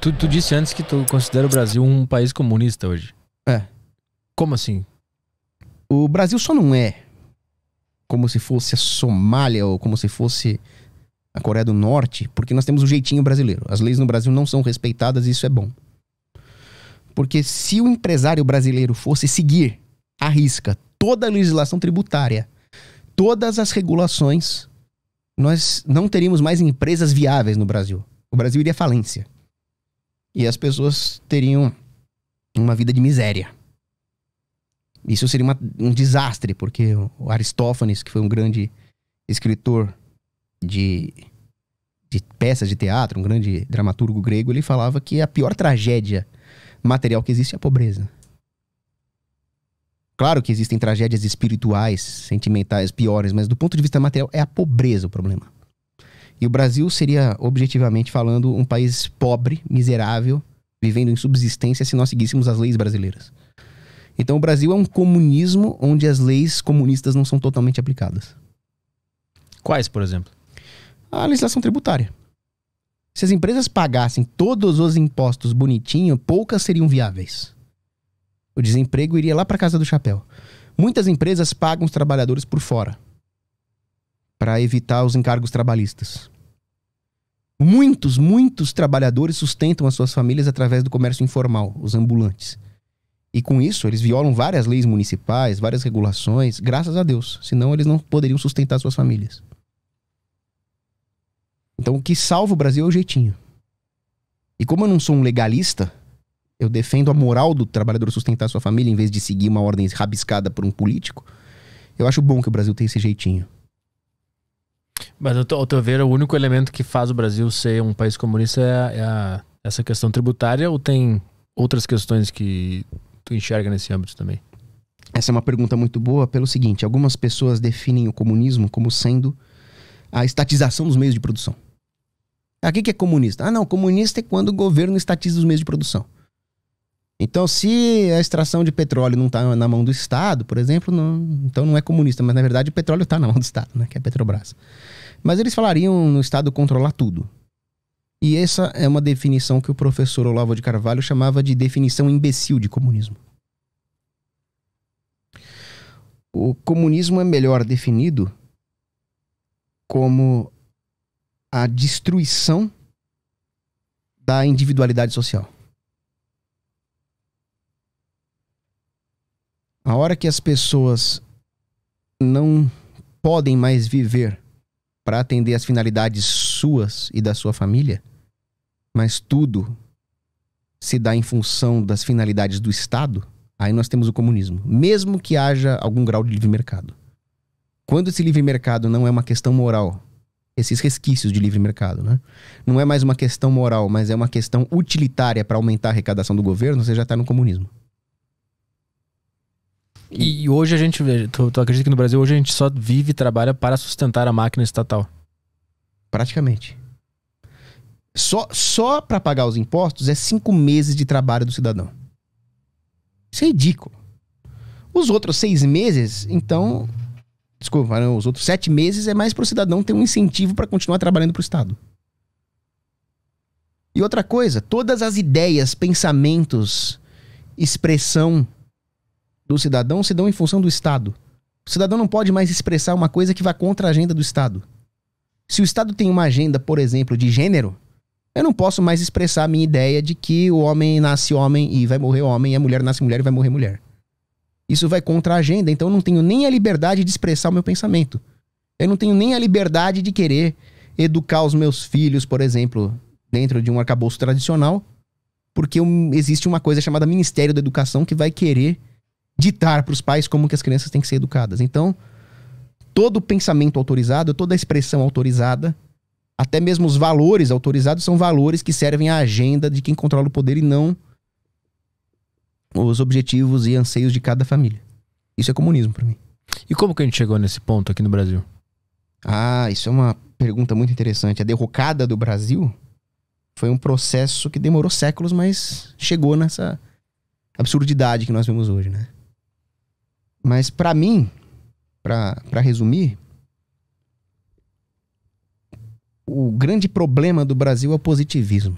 Tu disse antes que tu considera o Brasil um país comunista hoje. É. Como assim? O Brasil só não é como se fosse a Somália ou como se fosse a Coreia do Norte, porque nós temos o jeitinho brasileiro. As leis no Brasil não são respeitadas e isso é bom. Porque se o empresário brasileiro fosse seguir à risca toda a legislação tributária, todas as regulações, nós não teríamos mais empresas viáveis no Brasil. O Brasil iria à falência. E as pessoas teriam uma vida de miséria. Isso seria um desastre, porque o Aristófanes, que foi um grande escritor de peças de teatro, um grande dramaturgo grego, ele falava que a pior tragédia material que existe é a pobreza. Claro que existem tragédias espirituais, sentimentais piores, mas do ponto de vista material é a pobreza o problema. E o Brasil seria, objetivamente falando, um país pobre, miserável, vivendo em subsistência se nós seguíssemos as leis brasileiras. Então o Brasil é um comunismo onde as leis comunistas não são totalmente aplicadas. Quais, por exemplo? A legislação tributária. Se as empresas pagassem todos os impostos bonitinho, poucas seriam viáveis. O desemprego iria lá para casa do chapéu. Muitas empresas pagam os trabalhadores por fora para evitar os encargos trabalhistas. Muitos trabalhadores sustentam as suas famílias através do comércio informal, os ambulantes. E com isso, eles violam várias leis municipais, várias regulações, graças a Deus. Senão, eles não poderiam sustentar suas famílias. Então, o que salva o Brasil é o jeitinho. E como eu não sou um legalista, eu defendo a moral do trabalhador sustentar sua família em vez de seguir uma ordem rabiscada por um político. Eu acho bom que o Brasil tenha esse jeitinho. Mas, ao teu ver, o único elemento que faz o Brasil ser um país comunista é essa questão tributária, ou tem outras questões que tu enxerga nesse âmbito também? Essa é uma pergunta muito boa pelo seguinte: algumas pessoas definem o comunismo como sendo a estatização dos meios de produção. O que é comunista? Não, comunista é quando o governo estatiza os meios de produção. Então, se a extração de petróleo não está na mão do Estado, por exemplo, então não é comunista, mas na verdade o petróleo está na mão do Estado, né, que é a Petrobras. Mas eles falariam no Estado controlar tudo. E essa é uma definição que o professor Olavo de Carvalho chamava de definição imbecil de comunismo. O comunismo é melhor definido como a destruição da individualidade social. A hora que as pessoas não podem mais viver para atender às finalidades suas e da sua família, mas tudo se dá em função das finalidades do Estado, aí nós temos o comunismo, mesmo que haja algum grau de livre mercado. Quando esse livre mercado não é uma questão moral, esses resquícios de livre mercado, né? Não é mais uma questão moral, mas é uma questão utilitária para aumentar a arrecadação do governo, você já está no comunismo. E hoje a gente vê, tu acredita que no Brasil hoje a gente só vive e trabalha para sustentar a máquina estatal? Praticamente. Só para pagar os impostos é 5 meses de trabalho do cidadão. Isso é ridículo. Os outros 6 meses, então... Desculpa, não, os outros 7 meses é mais para o cidadão ter um incentivo para continuar trabalhando para o Estado. E outra coisa, todas as ideias, pensamentos, expressão do cidadão se dão em função do Estado. O cidadão não pode mais expressar uma coisa que vá contra a agenda do Estado. Se o Estado tem uma agenda, por exemplo, de gênero, eu não posso mais expressar a minha ideia de que o homem nasce homem e vai morrer homem, e a mulher nasce mulher e vai morrer mulher. Isso vai contra a agenda, então eu não tenho nem a liberdade de expressar o meu pensamento. Eu não tenho nem a liberdade de querer educar os meus filhos, por exemplo, dentro de um arcabouço tradicional, porque existe uma coisa chamada Ministério da Educação que vai querer ditar para os pais como que as crianças têm que ser educadas. Então, todo pensamento autorizado, toda expressão autorizada, até mesmo os valores autorizados são valores que servem à agenda de quem controla o poder e não os objetivos e anseios de cada família. Isso é comunismo para mim. E como que a gente chegou nesse ponto aqui no Brasil? Isso é uma pergunta muito interessante. A derrocada do Brasil foi um processo que demorou séculos, mas chegou nessa absurdidade que nós vemos hoje, né? Mas para mim, para resumir, o grande problema do Brasil é o positivismo.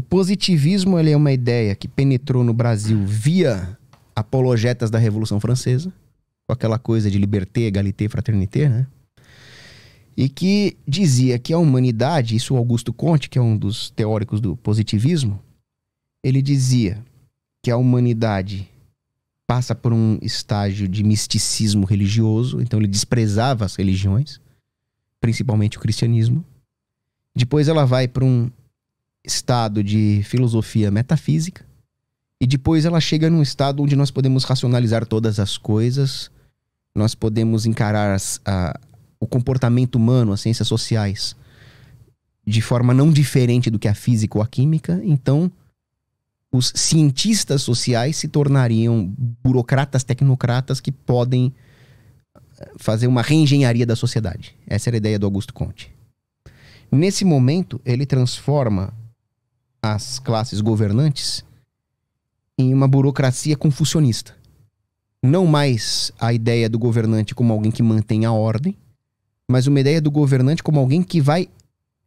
positivismo ele é uma ideia que penetrou no Brasil via apologetas da Revolução Francesa, com aquela coisa de liberté, égalité, fraternité, né? E que dizia que a humanidade, isso Augusto Comte, que é um dos teóricos do positivismo, ele dizia que a humanidade passa por um estágio de misticismo religioso, então ele desprezava as religiões, principalmente o cristianismo. Depois ela vai para um estado de filosofia metafísica, e depois ela chega num estado onde nós podemos racionalizar todas as coisas, nós podemos encarar o comportamento humano, as ciências sociais, de forma não diferente do que a física ou a química. Então, os cientistas sociais se tornariam burocratas, tecnocratas que podem fazer uma reengenharia da sociedade. Essa era a ideia do Augusto Comte. Nesse momento, ele transforma as classes governantes em uma burocracia confucionista. Não mais a ideia do governante como alguém que mantém a ordem, mas uma ideia do governante como alguém que vai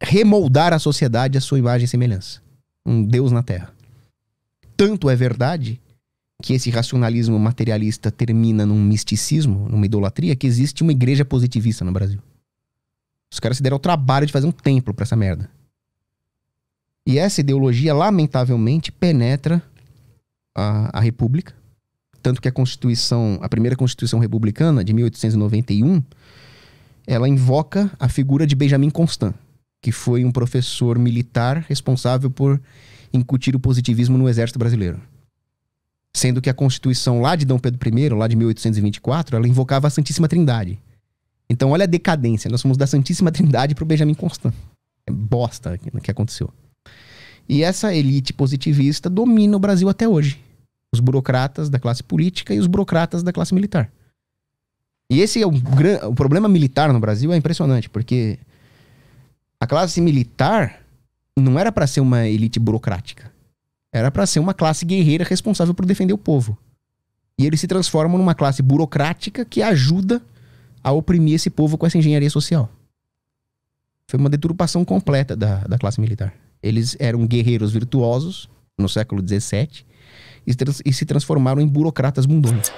remoldar a sociedade à sua imagem e semelhança. Um Deus na Terra. Tanto é verdade que esse racionalismo materialista termina num misticismo, numa idolatria, que existe uma igreja positivista no Brasil. Os caras se deram o trabalho de fazer um templo pra essa merda. E essa ideologia, lamentavelmente, penetra a República. Tanto que a primeira Constituição Republicana, de 1891, ela invoca a figura de Benjamin Constant, que foi um professor militar responsável por incutir o positivismo no Exército Brasileiro. Sendo que a Constituição lá de Dom Pedro I, lá de 1824, ela invocava a Santíssima Trindade. Então olha a decadência, nós fomos da Santíssima Trindade para o Benjamin Constant. É bosta o que aconteceu. E essa elite positivista domina o Brasil até hoje. Os burocratas da classe política e os burocratas da classe militar. E esse é o problema militar no Brasil, é impressionante, porque a classe militar não era para ser uma elite burocrática. Era para ser uma classe guerreira responsável por defender o povo. E eles se transformam numa classe burocrática que ajuda a oprimir esse povo com essa engenharia social. Foi uma deturpação completa da classe militar. Eles eram guerreiros virtuosos no século XVII e se transformaram em burocratas mundões.